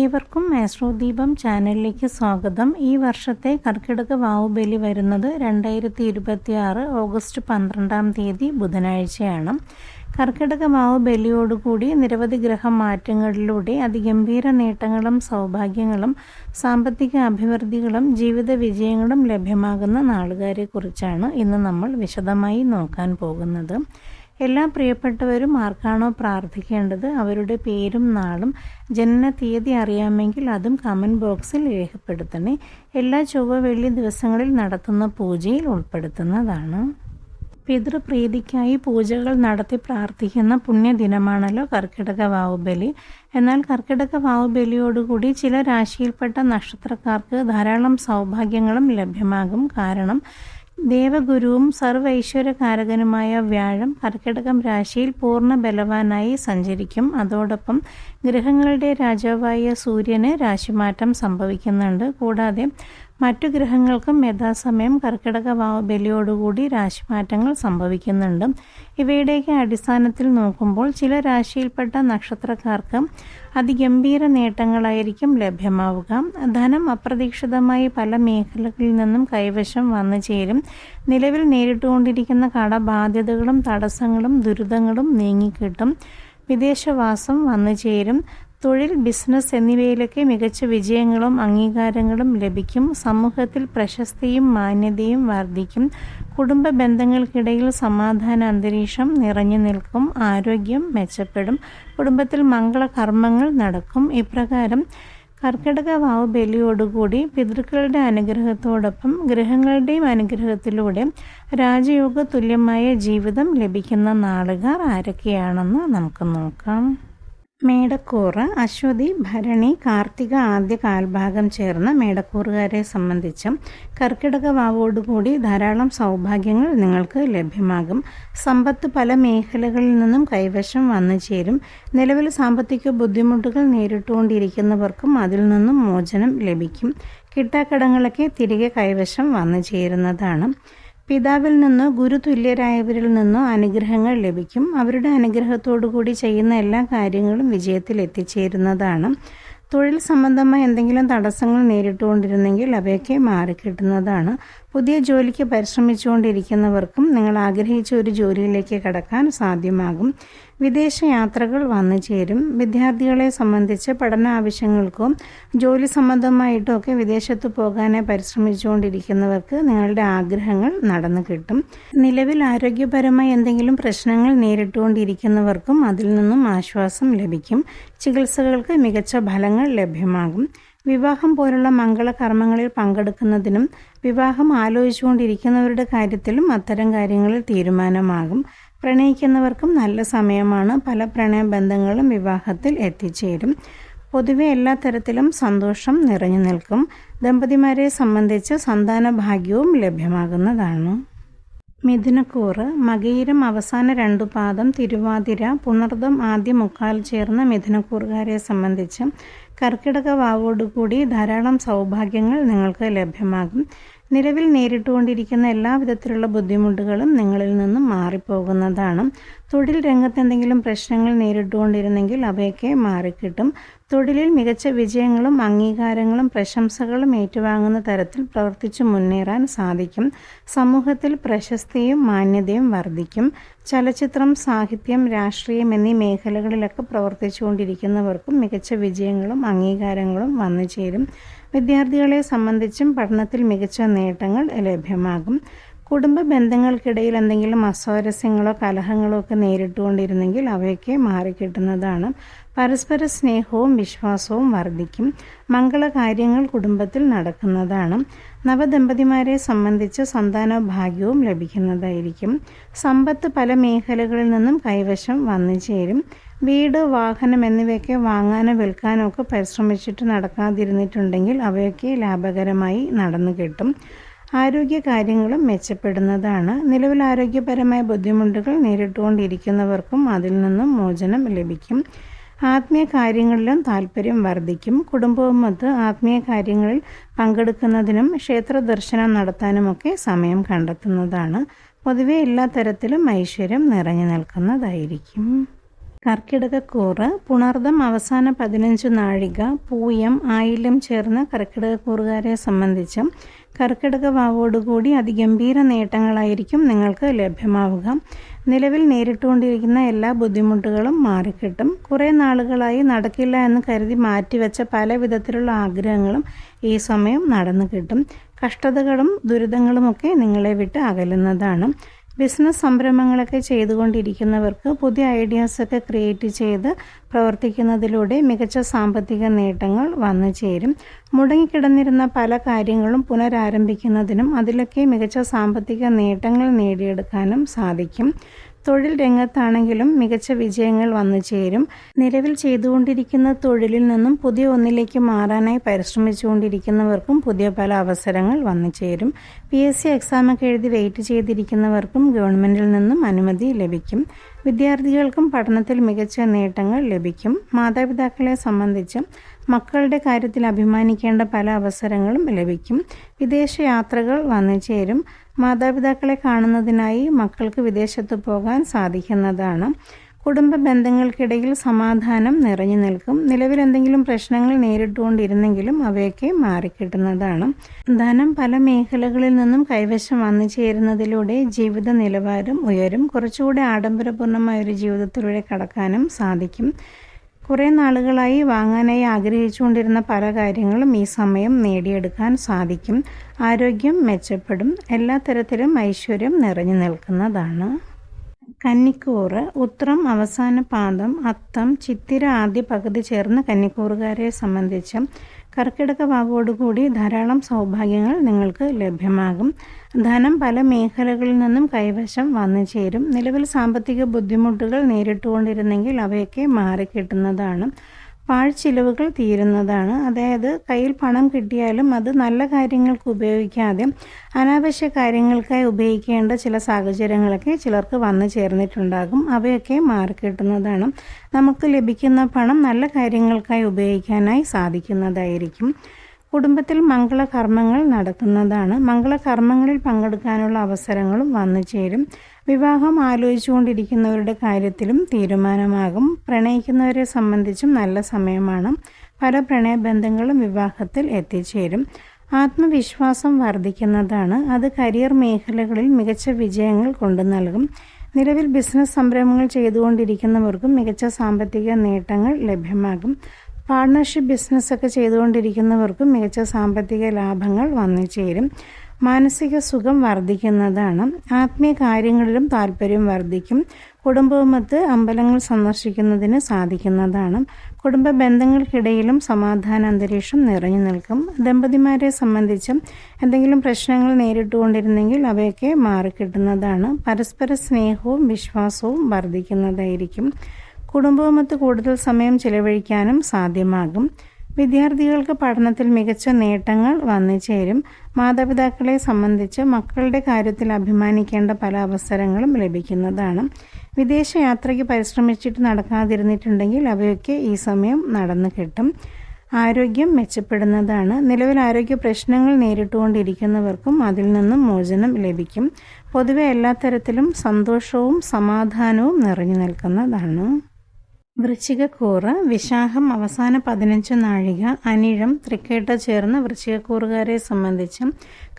ഏവർക്കും ആസ്ട്രോദീപം ചാനലിലേക്ക് സ്വാഗതം. ഈ വർഷത്തെ കർക്കിടക വാവുബലി വരുന്നത് 2026 ഓഗസ്റ്റ് 12 ബുധനാഴ്ചയാണ്. കർക്കിടക വാവുബലിയോടുകൂടി നിരവധി ഗ്രഹമാറ്റങ്ങളിലൂടെ അതിഗംഭീര നേട്ടങ്ങളും സൗഭാഗ്യങ്ങളും സാമ്പത്തിക അഭിവൃദ്ധികളും ജീവിത വിജയങ്ങളും ലഭ്യമാകുന്ന നാളുകാരെക്കുറിച്ചാണ് ഇന്ന് നമ്മൾ വിശദമായി നോക്കാൻ പോകുന്നത്. എല്ലാ പ്രിയപ്പെട്ടവരും ആർക്കാണോ പ്രാർത്ഥിക്കേണ്ടത് അവരുടെ പേരും നാളും ജനന തീയതി അറിയാമെങ്കിൽ അതും കമൻറ്റ് ബോക്സിൽ രേഖപ്പെടുത്തണേ. എല്ലാ ചൊവ്വ വെള്ളി ദിവസങ്ങളിൽ നടത്തുന്ന പൂജയിൽ ഉൾപ്പെടുത്തുന്നതാണ്. പിതൃപ്രീതിക്കായി പൂജകൾ നടത്തി പ്രാർത്ഥിക്കുന്ന പുണ്യദിനമാണല്ലോ കർക്കിടക വാവുബലി. എന്നാൽ കർക്കിടക വാവുബലിയോടുകൂടി ചില രാശിയിൽപ്പെട്ട നക്ഷത്രക്കാർക്ക് ധാരാളം സൗഭാഗ്യങ്ങളും ലഭ്യമാകും. കാരണം ദേവഗുരുവും സർവൈശ്വര്യകാരകനുമായ വ്യാഴം കർക്കിടകം രാശിയിൽ പൂർണ്ണ ബലവാനായി സഞ്ചരിക്കും. അതോടൊപ്പം ഗ്രഹങ്ങളുടെ രാജാവായ സൂര്യന് രാശിമാറ്റം സംഭവിക്കുന്നുണ്ട്. കൂടാതെ മറ്റു ഗ്രഹങ്ങൾക്കും യഥാസമയം കർക്കിടക വാവുബലിയോടുകൂടി രാശിമാറ്റങ്ങൾ സംഭവിക്കുന്നുണ്ട്. ഇവയുടെയൊക്കെ അടിസ്ഥാനത്തിൽ നോക്കുമ്പോൾ ചില രാശിയിൽപ്പെട്ട നക്ഷത്രക്കാർക്ക് അതിഗംഭീര നേട്ടങ്ങളായിരിക്കും ലഭ്യമാവുക. ധനം അപ്രതീക്ഷിതമായി പല മേഖലകളിൽ നിന്നും കൈവശം വന്നു ചേരും. നിലവിൽ നേരിട്ടുകൊണ്ടിരിക്കുന്ന കടബാധ്യതകളും തടസ്സങ്ങളും ദുരിതങ്ങളും നീങ്ങിക്കിട്ടും. വിദേശവാസം വന്നു ചേരും. തൊഴിൽ, ബിസിനസ് എന്നിവയിലൊക്കെ മികച്ച വിജയങ്ങളും അംഗീകാരങ്ങളും ലഭിക്കും. സമൂഹത്തിൽ പ്രശസ്തിയും മാന്യതയും വർദ്ധിക്കും. കുടുംബ ബന്ധങ്ങൾക്കിടയിൽ സമാധാന അന്തരീക്ഷം നിറഞ്ഞു നിൽക്കും. ആരോഗ്യം മെച്ചപ്പെടും. കുടുംബത്തിൽ മംഗളകർമ്മങ്ങൾ നടക്കും. ഇപ്രകാരം കർക്കിടക വാവുബലിയോടുകൂടി പിതൃക്കളുടെ അനുഗ്രഹത്തോടൊപ്പം ഗ്രഹങ്ങളുടെയും അനുഗ്രഹത്തിലൂടെ രാജയോഗ തുല്യമായ ജീവിതം ലഭിക്കുന്ന നാളുകാർ ആരൊക്കെയാണെന്ന് നമുക്ക് നോക്കാം. മേടക്കൂറ് അശ്വതി, ഭരണി, കാർത്തിക ആദ്യ കാൽഭാഗം ചേർന്ന മേടക്കൂറുകാരെ സംബന്ധിച്ച് കർക്കിടക വാവോടുകൂടി ധാരാളം സൗഭാഗ്യങ്ങൾ നിങ്ങൾക്ക് ലഭ്യമാകും. സമ്പത്ത് പല മേഖലകളിൽ നിന്നും കൈവശം വന്നു ചേരും. നിലവിൽ സാമ്പത്തിക ബുദ്ധിമുട്ടുകൾ നേരിട്ടുകൊണ്ടിരിക്കുന്നവർക്കും അതിൽ നിന്നും മോചനം ലഭിക്കും. കിട്ടാക്കടങ്ങളൊക്കെ തിരികെ കൈവശം വന്നു ചേരുന്നതാണ്. പിതാവിൽ നിന്നോ ഗുരുതുല്യരായവരിൽ നിന്നോ അനുഗ്രഹങ്ങൾ ലഭിക്കും. അവരുടെ അനുഗ്രഹത്തോടുകൂടി ചെയ്യുന്ന എല്ലാ കാര്യങ്ങളും വിജയത്തിൽ എത്തിച്ചേരുന്നതാണ്. തൊഴിൽ സംബന്ധമായ എന്തെങ്കിലും തടസ്സങ്ങൾ നേരിട്ടുകൊണ്ടിരുന്നെങ്കിൽ അവയൊക്കെ മാറിക്കിട്ടുന്നതാണ്. പുതിയ ജോലിക്ക് പരിശ്രമിച്ചുകൊണ്ടിരിക്കുന്നവർക്കും നിങ്ങൾ ആഗ്രഹിച്ച ഒരു ജോലിയിലേക്ക് കടക്കാൻ സാധ്യമാകും. വിദേശ യാത്രകൾ വന്നു ചേരും. വിദ്യാർത്ഥികളെ സംബന്ധിച്ച് പഠന ആവശ്യങ്ങൾക്കോ ജോലി സംബന്ധമായിട്ടോ ഒക്കെ വിദേശത്ത് പോകാനായി പരിശ്രമിച്ചുകൊണ്ടിരിക്കുന്നവർക്ക് നിങ്ങളുടെ ആഗ്രഹങ്ങൾ നടന്നു കിട്ടും. നിലവിൽ ആരോഗ്യപരമായി എന്തെങ്കിലും പ്രശ്നങ്ങൾ നേരിട്ടുകൊണ്ടിരിക്കുന്നവർക്കും അതിൽ നിന്നും ആശ്വാസം ലഭിക്കും. ചികിത്സകൾക്ക് മികച്ച ഫലങ്ങൾ ലഭ്യമാകും. വിവാഹം പോലുള്ള മംഗളകർമ്മങ്ങളിൽ പങ്കെടുക്കുന്നതിനും വിവാഹം ആലോചിച്ചുകൊണ്ടിരിക്കുന്നവരുടെ കാര്യത്തിലും അത്തരം കാര്യങ്ങളിൽ തീരുമാനമാകും. പ്രണയിക്കുന്നവർക്കും നല്ല സമയമാണ്. പല പ്രണയബന്ധങ്ങളും വിവാഹത്തിൽ എത്തിച്ചേരും. പൊതുവെ എല്ലാ തരത്തിലും സന്തോഷം നിറഞ്ഞു നിൽക്കും. ദമ്പതിമാരെ സംബന്ധിച്ച് സന്താന ഭാഗ്യവും ലഭ്യമാകുന്നതാണ്. മിഥുനക്കൂറ് മകയിരം അവസാന 2 പാദം, തിരുവാതിര, പുണർദം ആദ്യ മുക്കാൽ ചേർന്ന മിഥുനക്കൂറുകാരെ സംബന്ധിച്ച് കർക്കിടക വാവോടുകൂടി ധാരാളം സൗഭാഗ്യങ്ങൾ നിങ്ങൾക്ക് ലഭ്യമാകും. നിലവിൽ നേരിട്ടുകൊണ്ടിരിക്കുന്ന എല്ലാവിധത്തിലുള്ള ബുദ്ധിമുട്ടുകളും നിങ്ങളിൽ നിന്നും മാറിപ്പോകുന്നതാണ്. തൊഴിൽ രംഗത്ത് എന്തെങ്കിലും പ്രശ്നങ്ങൾ നേരിട്ടുകൊണ്ടിരുന്നെങ്കിൽ അവയൊക്കെ മാറിക്കിട്ടും. തൊഴിലിൽ മികച്ച വിജയങ്ങളും അംഗീകാരങ്ങളും പ്രശംസകളും ഏറ്റുവാങ്ങുന്ന തരത്തിൽ പ്രവർത്തിച്ചു മുന്നേറാൻ സാധിക്കും. സമൂഹത്തിൽ പ്രശസ്തിയും മാന്യതയും വർദ്ധിക്കും. ചലച്ചിത്രം, സാഹിത്യം, രാഷ്ട്രീയം എന്നീ മേഖലകളിലൊക്കെ പ്രവർത്തിച്ചുകൊണ്ടിരിക്കുന്നവർക്കും മികച്ച വിജയങ്ങളും അംഗീകാരങ്ങളും വന്നു ചേരും. വിദ്യാർത്ഥികളെ സംബന്ധിച്ചും പഠനത്തിൽ മികച്ച നേട്ടങ്ങൾ ലഭ്യമാകും. കുടുംബ ബന്ധങ്ങൾക്കിടയിൽ എന്തെങ്കിലും അസ്വാരസ്യങ്ങളോ കലഹങ്ങളോ ഒക്കെ നേരിട്ടുകൊണ്ടിരുന്നെങ്കിൽ അവയൊക്കെ മാറിക്കിട്ടുന്നതാണ്. പരസ്പര സ്നേഹവും വിശ്വാസവും വർദ്ധിക്കും. മംഗളകാര്യങ്ങൾ കുടുംബത്തിൽ നടക്കുന്നതാണ്. നവദമ്പതിമാരെ സംബന്ധിച്ച് സന്താന ഭാഗ്യവും ലഭിക്കുന്നതായിരിക്കും. സമ്പത്ത് പല മേഖലകളിൽ നിന്നും കൈവശം വന്നു ചേരും. വീട്, വാഹനം എന്നിവയൊക്കെ വാങ്ങാനോ വിൽക്കാനോ ഒക്കെ പരിശ്രമിച്ചിട്ട് നടക്കാതിരുന്നിട്ടുണ്ടെങ്കിൽ അവയൊക്കെ ലാഭകരമായി നടന്നു കിട്ടും. ആരോഗ്യകാര്യങ്ങളും മെച്ചപ്പെടുന്നതാണ്. നിലവിൽ ആരോഗ്യപരമായ ബുദ്ധിമുട്ടുകൾ നേരിട്ടുകൊണ്ടിരിക്കുന്നവർക്കും അതിൽ നിന്നും മോചനം ലഭിക്കും. ആത്മീയ കാര്യങ്ങളിലും താല്പര്യം വർദ്ധിക്കും. കുടുംബവുമൊത്ത് ആത്മീയ കാര്യങ്ങളിൽ പങ്കെടുക്കുന്നതിനും ക്ഷേത്ര ദർശനം നടത്താനുമൊക്കെ സമയം കണ്ടെത്തുന്നതാണ്. പൊതുവെ എല്ലാ തരത്തിലും ഐശ്വര്യം നിറഞ്ഞു നിൽക്കുന്നതായിരിക്കും. കർക്കിടകക്കൂറ് പുണർദം അവസാന 15 നാഴിക, പൂയം ആയില്യം ചേർന്ന കർക്കിടകക്കൂറുകാരെ സംബന്ധിച്ച് കർക്കിടക വാവോടുകൂടി അതിഗംഭീര നേട്ടങ്ങളായിരിക്കും നിങ്ങൾക്ക് ലഭ്യമാവുക. നിലവിൽ നേരിട്ടുകൊണ്ടിരിക്കുന്ന എല്ലാ ബുദ്ധിമുട്ടുകളും മാറിക്കിട്ടും. കുറേ നാളുകളായി നടക്കില്ല എന്ന് കരുതി മാറ്റിവെച്ച പല വിധത്തിലുള്ള ആഗ്രഹങ്ങളും ഈ സമയം നടന്നു കിട്ടും. കഷ്ടതകളും ദുരിതങ്ങളുമൊക്കെ നിങ്ങളെ വിട്ട് അകലുന്നതാണ്. ബിസിനസ് സംരംഭങ്ങളൊക്കെ ചെയ്തുകൊണ്ടിരിക്കുന്നവർക്ക് പുതിയ ഐഡിയാസൊക്കെ ക്രിയേറ്റ് ചെയ്ത് പ്രവർത്തിക്കുന്നതിലൂടെ മികച്ച സാമ്പത്തിക നേട്ടങ്ങൾ വന്നു ചേരും. മുടങ്ങിക്കിടന്നിരുന്ന പല കാര്യങ്ങളും പുനരാരംഭിക്കുന്നതിനും അതിലൊക്കെ മികച്ച സാമ്പത്തിക നേട്ടങ്ങൾ നേടിയെടുക്കാനും സാധിക്കും. തൊഴിൽ രംഗത്താണെങ്കിലും മികച്ച വിജയങ്ങൾ വന്നു ചേരും. നിലവിൽ ചെയ്തുകൊണ്ടിരിക്കുന്ന തൊഴിലിൽ നിന്നും പുതിയ ഒന്നിലേക്ക് മാറാനായി പരിശ്രമിച്ചുകൊണ്ടിരിക്കുന്നവർക്കും പുതിയ പല അവസരങ്ങൾ വന്നു ചേരും. PSC എക്സാമൊക്കെ എഴുതി വെയിറ്റ് ചെയ്തിരിക്കുന്നവർക്കും ഗവൺമെൻറ്റിൽ നിന്നും അനുമതി ലഭിക്കും. വിദ്യാർത്ഥികൾക്കും പഠനത്തിൽ മികച്ച നേട്ടങ്ങൾ ലഭിക്കും. മാതാപിതാക്കളെ സംബന്ധിച്ച് മക്കളുടെ കാര്യത്തിൽ അഭിമാനിക്കേണ്ട പല അവസരങ്ങളും ലഭിക്കും. വിദേശ യാത്രകൾ വന്നു ചേരും. മാതാപിതാക്കളെ കാണുന്നതിനായി മക്കൾക്ക് വിദേശത്ത് പോകാൻ സാധിക്കുന്നതാണ്. കുടുംബ ബന്ധങ്ങൾക്കിടയിൽ സമാധാനം നിറഞ്ഞു നിൽക്കും. നിലവിൽ എന്തെങ്കിലും പ്രശ്നങ്ങൾ നേരിട്ടുകൊണ്ടിരുന്നെങ്കിലും അവയൊക്കെ മാറിക്കിട്ടുന്നതാണ്. ധനം പല മേഖലകളിൽ നിന്നും കൈവശം വന്നു ചേരുന്നതിലൂടെ ജീവിത നിലവാരം ഉയരും. കുറച്ചുകൂടി ആഡംബരപൂർണ്ണമായ ഒരു ജീവിതത്തിലൂടെ കടക്കാനും സാധിക്കും. കുറേ നാളുകളായി വാങ്ങാനായി ആഗ്രഹിച്ചുകൊണ്ടിരുന്ന പല കാര്യങ്ങളും ഈ സമയം നേടിയെടുക്കാൻ സാധിക്കും. ആരോഗ്യം മെച്ചപ്പെടും. എല്ലാ തരത്തിലും ഐശ്വര്യം നിറഞ്ഞു നിൽക്കുന്നതാണ്. കന്നിക്കൂറ് ഉത്രം അവസാന പാദം, അത്തം ചിത്തിര ആദ്യ പകുതി ചേർന്ന കന്നിക്കൂറുകാരെ സംബന്ധിച്ച് കർക്കിടക വാവോടുകൂടി ധാരാളം സൗഭാഗ്യങ്ങൾ നിങ്ങൾക്ക് ലഭ്യമാകും. ധനം പല മേഖലകളിൽ നിന്നും കൈവശം വന്നു ചേരും. നിലവിൽ സാമ്പത്തിക ബുദ്ധിമുട്ടുകൾ നേരിട്ടുകൊണ്ടിരുന്നെങ്കിൽ അവയൊക്കെ മാറിക്കിട്ടുന്നതാണ്. പാഴ്ചിലവുകൾ തീരുന്നതാണ്. അതായത് കയ്യിൽ പണം കിട്ടിയാലും അത് നല്ല കാര്യങ്ങൾക്ക് ഉപയോഗിക്കാതെ അനാവശ്യ കാര്യങ്ങൾക്കായി ഉപയോഗിക്കേണ്ട ചില സാഹചര്യങ്ങളൊക്കെ ചിലർക്ക് വന്നു ചേർന്നിട്ടുണ്ടാകും. അവയൊക്കെ മാറിക്കിട്ടുന്നതാണ്. നമുക്ക് ലഭിക്കുന്ന പണം നല്ല കാര്യങ്ങൾക്കായി ഉപയോഗിക്കാനായി സാധിക്കുന്നതായിരിക്കും. കുടുംബത്തിൽ മംഗളകർമ്മങ്ങൾ നടക്കുന്നതാണ്. മംഗളകർമ്മങ്ങളിൽ പങ്കെടുക്കാനുള്ള അവസരങ്ങളും വന്നു ചേരും. വിവാഹം ആലോചിച്ചുകൊണ്ടിരിക്കുന്നവരുടെ കാര്യത്തിലും തീരുമാനമാകും. പ്രണയിക്കുന്നവരെ സംബന്ധിച്ചും നല്ല സമയമാണ്. പല പ്രണയബന്ധങ്ങളും വിവാഹത്തിൽ എത്തിച്ചേരും. ആത്മവിശ്വാസം വർദ്ധിക്കുന്നതാണ്. അത് കരിയർ മേഖലകളിൽ മികച്ച വിജയങ്ങൾ കൊണ്ടു നൽകും. നിലവിൽ ബിസിനസ് സംരംഭങ്ങൾ ചെയ്തുകൊണ്ടിരിക്കുന്നവർക്കും മികച്ച സാമ്പത്തിക നേട്ടങ്ങൾ ലഭ്യമാകും. പാർട്ണർഷിപ്പ് ബിസിനസ്സൊക്കെ ചെയ്തുകൊണ്ടിരിക്കുന്നവർക്കും മികച്ച സാമ്പത്തിക ലാഭങ്ങൾ വന്നു ചേരും. മാനസിക സുഖം വർദ്ധിക്കുന്നതാണ്. ആത്മീയ കാര്യങ്ങളിലും താല്പര്യം വർദ്ധിക്കും. കുടുംബവുമൊത്ത് അമ്പലങ്ങൾ സന്ദർശിക്കുന്നതിന് സാധിക്കുന്നതാണ്. കുടുംബ ബന്ധങ്ങൾക്കിടയിലും സമാധാന അന്തരീക്ഷം നിറഞ്ഞു നിൽക്കും. ദമ്പതിമാരെ സംബന്ധിച്ചും എന്തെങ്കിലും പ്രശ്നങ്ങൾ നേരിട്ടുകൊണ്ടിരുന്നെങ്കിൽ അവയൊക്കെ മാറിക്കിട്ടുന്നതാണ്. പരസ്പര സ്നേഹവും വിശ്വാസവും വർദ്ധിക്കുന്നതായിരിക്കും. കുടുംബവുമൊത്ത് കൂടുതൽ സമയം ചിലവഴിക്കാനും സാധ്യമാകും. വിദ്യാർത്ഥികൾക്ക് പഠനത്തിൽ മികച്ച നേട്ടങ്ങൾ വന്നു ചേരും. മാതാപിതാക്കളെ സംബന്ധിച്ച് മക്കളുടെ കാര്യത്തിൽ അഭിമാനിക്കേണ്ട പല അവസരങ്ങളും ലഭിക്കുന്നതാണ്. വിദേശ യാത്രയ്ക്ക് പരിശ്രമിച്ചിട്ട് നടക്കാതിരുന്നിട്ടുണ്ടെങ്കിൽ അവയൊക്കെ ഈ സമയം നടന്നു കിട്ടും. ആരോഗ്യം മെച്ചപ്പെടുന്നതാണ്. നിലവിൽ ആരോഗ്യ പ്രശ്നങ്ങൾ നേരിട്ടുകൊണ്ടിരിക്കുന്നവർക്കും അതിൽ നിന്നും മോചനം ലഭിക്കും. പൊതുവെ എല്ലാ തരത്തിലും സന്തോഷവും സമാധാനവും നിറഞ്ഞു നിൽക്കുന്നതാണ്. വൃശ്ചികക്കൂറ് വിശാഖം അവസാന 15 നാഴിക, അനിഴം തൃക്കേട്ട ചേർന്ന വൃശ്ചികക്കൂറുകാരെ സംബന്ധിച്ച്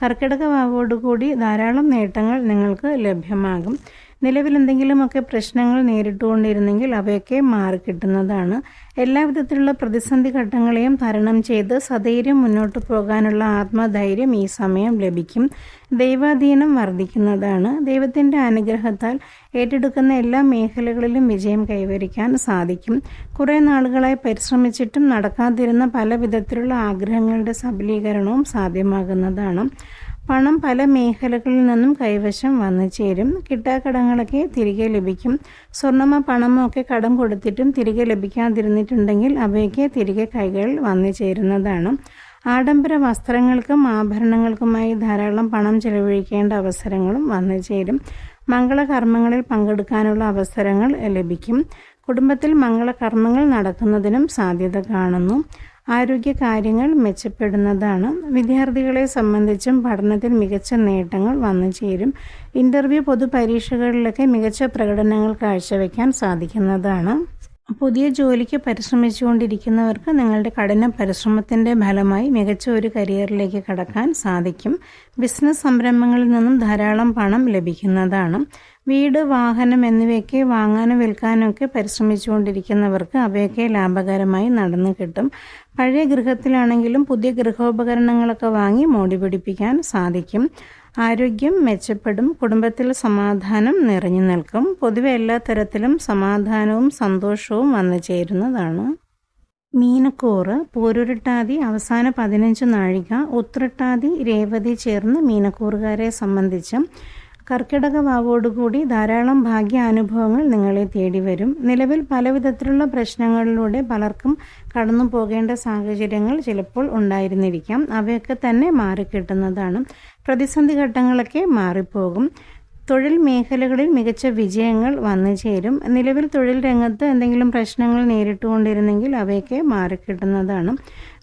കർക്കിടക വാവോടുകൂടി ധാരാളം നേട്ടങ്ങൾ നിങ്ങൾക്ക് ലഭ്യമാകും. നിലവിൽ എന്തെങ്കിലുമൊക്കെ പ്രശ്നങ്ങൾ നേരിട്ടുകൊണ്ടിരുന്നെങ്കിൽ അവയൊക്കെ മാറിക്കിട്ടുന്നതാണ്. എല്ലാവിധത്തിലുള്ള പ്രതിസന്ധി ഘട്ടങ്ങളെയും തരണം ചെയ്ത് സധൈര്യം മുന്നോട്ട് പോകാനുള്ള ആത്മധൈര്യം ഈ സമയം ലഭിക്കും. ദൈവാധീനം വർദ്ധിക്കുന്നതാണ്. ദൈവത്തിൻ്റെ അനുഗ്രഹത്താൽ ഏറ്റെടുക്കുന്ന എല്ലാ മേഖലകളിലും വിജയം കൈവരിക്കാൻ സാധിക്കും. കുറേ നാളുകളായി പരിശ്രമിച്ചിട്ടും നടക്കാതിരുന്ന പല വിധത്തിലുള്ള ആഗ്രഹങ്ങളുടെ സബലീകരണവും സാധ്യമാകുന്നതാണ്. പണം പല മേഖലകളിൽ നിന്നും കൈവശം വന്നു ചേരും. കിട്ടാക്കടങ്ങളൊക്കെ തിരികെ ലഭിക്കും. സ്വർണ്ണമോ പണമോ ഒക്കെ കടം കൊടുത്തിട്ടും തിരികെ ലഭിക്കാതിരുന്നിട്ടുണ്ടെങ്കിൽ അവയൊക്കെ തിരികെ കൈകളിൽ വന്നു ചേരുന്നതാണ്. ആഡംബര വസ്ത്രങ്ങൾക്കും ആഭരണങ്ങൾക്കുമായി ധാരാളം പണം ചെലവഴിക്കേണ്ട അവസരങ്ങളും വന്നു ചേരും. മംഗളകർമ്മങ്ങളിൽ പങ്കെടുക്കാനുള്ള അവസരങ്ങൾ ലഭിക്കും. കുടുംബത്തിൽ മംഗളകർമ്മങ്ങൾ നടക്കുന്നതിനും സാധ്യത കാണുന്നു. ആരോഗ്യകാര്യങ്ങൾ മെച്ചപ്പെടുന്നതാണ്. വിദ്യാർത്ഥികളെ സംബന്ധിച്ചും പഠനത്തിൽ മികച്ച നേട്ടങ്ങൾ വന്നു ചേരും. ഇൻ്റർവ്യൂ പൊതുപരീക്ഷകളിലൊക്കെ മികച്ച പ്രകടനങ്ങൾ കാഴ്ചവെക്കാൻ സാധിക്കുന്നതാണ്. പുതിയ ജോലിക്ക് പരിശ്രമിച്ചുകൊണ്ടിരിക്കുന്നവർക്ക് നിങ്ങളുടെ കഠിന പരിശ്രമത്തിൻ്റെ ഫലമായി മികച്ച ഒരു കരിയറിലേക്ക് കടക്കാൻ സാധിക്കും. ബിസിനസ് സംരംഭങ്ങളിൽ നിന്നും ധാരാളം പണം ലഭിക്കുന്നതാണ്. വീട്, വാഹനം എന്നിവയൊക്കെ വാങ്ങാനും വിൽക്കാനും ഒക്കെ പരിശ്രമിച്ചുകൊണ്ടിരിക്കുന്നവർക്ക് അവയൊക്കെ ലാഭകരമായി നടന്നു കിട്ടും. പഴയ ഗൃഹത്തിലാണെങ്കിലും പുതിയ ഗൃഹോപകരണങ്ങളൊക്കെ വാങ്ങി മോടി പിടിപ്പിക്കാൻ സാധിക്കും. ആരോഗ്യം മെച്ചപ്പെടും. കുടുംബത്തിൽ സമാധാനം നിറഞ്ഞു നിൽക്കും. പൊതുവെ എല്ലാ തരത്തിലും സമാധാനവും സന്തോഷവും വന്നു ചേരുന്നതാണ്. മീനക്കൂറ് പൂരുരുട്ടാതി അവസാന 15 നാഴിക, ഉത്രട്ടാതി രേവതി ചേർന്ന് മീനക്കൂറുകാരെ സംബന്ധിച്ച് കർക്കിടക വാവോടുകൂടി ധാരാളം ഭാഗ്യാനുഭവങ്ങൾ നിങ്ങളെ തേടി വരും. നിലവിൽ പലവിധത്തിലുള്ള പ്രശ്നങ്ങളിലൂടെ പലർക്കും കടന്നു പോകേണ്ട സാഹചര്യങ്ങൾ ചിലപ്പോൾ ഉണ്ടായിരുന്നിരിക്കാം. അവയൊക്കെ തന്നെ മാറിക്കിട്ടുന്നതാണ്. പ്രതിസന്ധി ഘട്ടങ്ങളൊക്കെ മാറിപ്പോകും. തൊഴിൽ മേഖലകളിൽ മികച്ച വിജയങ്ങൾ വന്നു ചേരും. നിലവിൽ തൊഴിൽ രംഗത്ത് എന്തെങ്കിലും പ്രശ്നങ്ങൾ നേരിട്ടുകൊണ്ടിരുന്നെങ്കിൽ അവയൊക്കെ മാറിക്കിട്ടുന്നതാണ്.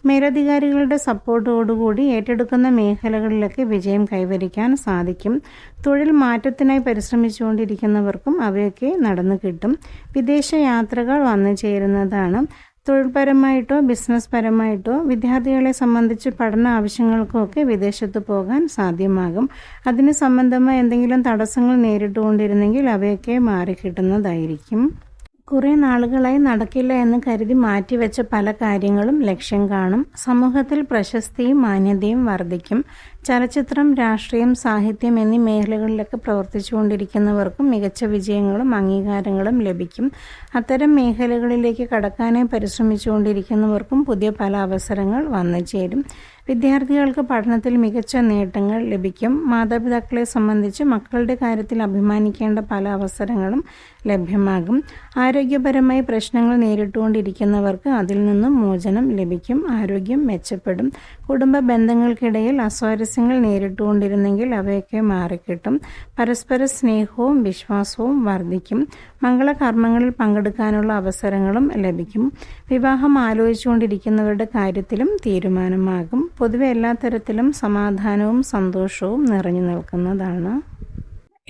മേലധികാരികളുടെ സപ്പോർട്ടോടുകൂടി ഏറ്റെടുക്കുന്ന മേഖലകളിലൊക്കെ വിജയം കൈവരിക്കാൻ സാധിക്കും. തൊഴിൽ മാറ്റത്തിനായി പരിശ്രമിച്ചുകൊണ്ടിരിക്കുന്നവർക്കും അവയൊക്കെ നടന്നു കിട്ടും. വിദേശ യാത്രകൾ വന്നു ചേരുന്നതാണ്. തൊഴിൽപരമായിട്ടോ ബിസിനസ് പരമായിട്ടോ വിദ്യാർത്ഥികളെ സംബന്ധിച്ച് പഠന ആവശ്യങ്ങൾക്കൊക്കെ വിദേശത്ത് പോകാൻ സാധ്യമാകും. അതിന് സംബന്ധമായ എന്തെങ്കിലും തടസ്സങ്ങൾ നേരിട്ടുകൊണ്ടിരുന്നെങ്കിൽ അവയൊക്കെ മാറിക്കിട്ടുന്നതായിരിക്കും. കുറേ നാളുകളായി നടക്കില്ല എന്ന് കരുതി മാറ്റിവെച്ച പല കാര്യങ്ങളും ലക്ഷ്യം കാണും. സമൂഹത്തിൽ പ്രശസ്തിയും മാന്യതയും വർദ്ധിക്കും. ചലച്ചിത്രം, രാഷ്ട്രീയം, സാഹിത്യം എന്നീ മേഖലകളിലൊക്കെ പ്രവർത്തിച്ചുകൊണ്ടിരിക്കുന്നവർക്കും മികച്ച വിജയങ്ങളും അംഗീകാരങ്ങളും ലഭിക്കും. അത്തരം മേഖലകളിലേക്ക് കടക്കാനായി പരിശ്രമിച്ചുകൊണ്ടിരിക്കുന്നവർക്കും പുതിയ പല അവസരങ്ങൾ വന്നു ചേരും. വിദ്യാർത്ഥികൾക്ക് പഠനത്തിൽ മികച്ച നേട്ടങ്ങൾ ലഭിക്കും. മാതാപിതാക്കളെ സംബന്ധിച്ച് മക്കളുടെ കാര്യത്തിൽ അഭിമാനിക്കേണ്ട പല അവസരങ്ങളും ലഭ്യമാകും. ആരോഗ്യപരമായി പ്രശ്നങ്ങൾ നേരിട്ടുകൊണ്ടിരിക്കുന്നവർക്ക് അതിൽ നിന്നും മോചനം ലഭിക്കും. ആരോഗ്യം മെച്ചപ്പെടും. കുടുംബ ബന്ധങ്ങൾക്കിടയിൽ അസ്വാരസ്യങ്ങൾ നേരിട്ടുകൊണ്ടിരുന്നെങ്കിൽ അവയൊക്കെ മാറിക്കിട്ടും. പരസ്പര സ്നേഹവും വിശ്വാസവും വർദ്ധിക്കും. മംഗളകർമ്മങ്ങളിൽ പങ്കെടുക്കാനുള്ള അവസരങ്ങളും ലഭിക്കും. വിവാഹം ആലോചിച്ചുകൊണ്ടിരിക്കുന്നവരുടെ കാര്യത്തിലും തീരുമാനമാകും. പൊതുവെ എല്ലാ തരത്തിലും സമാധാനവും സന്തോഷവും നിറഞ്ഞു നിൽക്കുന്നതാണ്.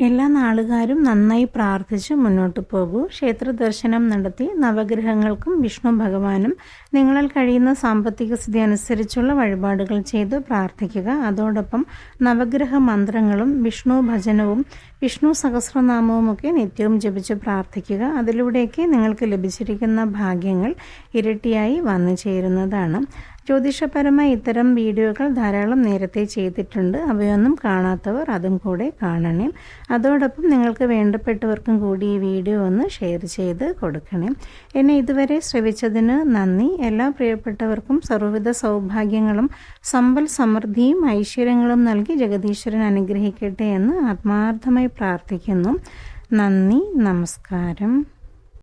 എല്ലാ നാളുകാരും നന്നായി പ്രാർത്ഥിച്ച് മുന്നോട്ട് പോകൂ. ക്ഷേത്ര ദർശനം നടത്തി നവഗ്രഹങ്ങൾക്കും വിഷ്ണു ഭഗവാനും നിങ്ങളിൽ കഴിയുന്ന സാമ്പത്തിക സ്ഥിതി അനുസരിച്ചുള്ള വഴിപാടുകൾ ചെയ്ത് പ്രാർത്ഥിക്കുക. അതോടൊപ്പം നവഗ്രഹ മന്ത്രങ്ങളും വിഷ്ണു ഭജനവും വിഷ്ണു സഹസ്രനാമവും ഒക്കെ നിത്യവും ജപിച്ച് പ്രാർത്ഥിക്കുക. അതിലൂടെയൊക്കെ നിങ്ങൾക്ക് ലഭിച്ചിരിക്കുന്ന ഭാഗ്യങ്ങൾ ഇരട്ടിയായി വന്നു ചേരുന്നതാണ്. ജ്യോതിഷപരമായ ഇത്തരം വീഡിയോകൾ ധാരാളം നേരത്തെ ചെയ്തിട്ടുണ്ട്. അവയൊന്നും കാണാത്തവർ അതും കൂടെ കാണണേ. അതോടൊപ്പം നിങ്ങൾക്ക് വേണ്ടപ്പെട്ടവർക്കും കൂടി ഈ വീഡിയോ ഒന്ന് ഷെയർ ചെയ്ത് കൊടുക്കണേ. എന്നെ ഇതുവരെ ശ്രവിച്ചതിന് നന്ദി. എല്ലാ പ്രിയപ്പെട്ടവർക്കും സർവ്വവിധ സൗഭാഗ്യങ്ങളും സമ്പൽ സമൃദ്ധിയും ഐശ്വര്യങ്ങളും നൽകി ജഗദീശ്വരൻ അനുഗ്രഹിക്കട്ടെ എന്ന് ആത്മാർത്ഥമായി പ്രാർത്ഥിക്കുന്നു. നന്ദി, നമസ്കാരം.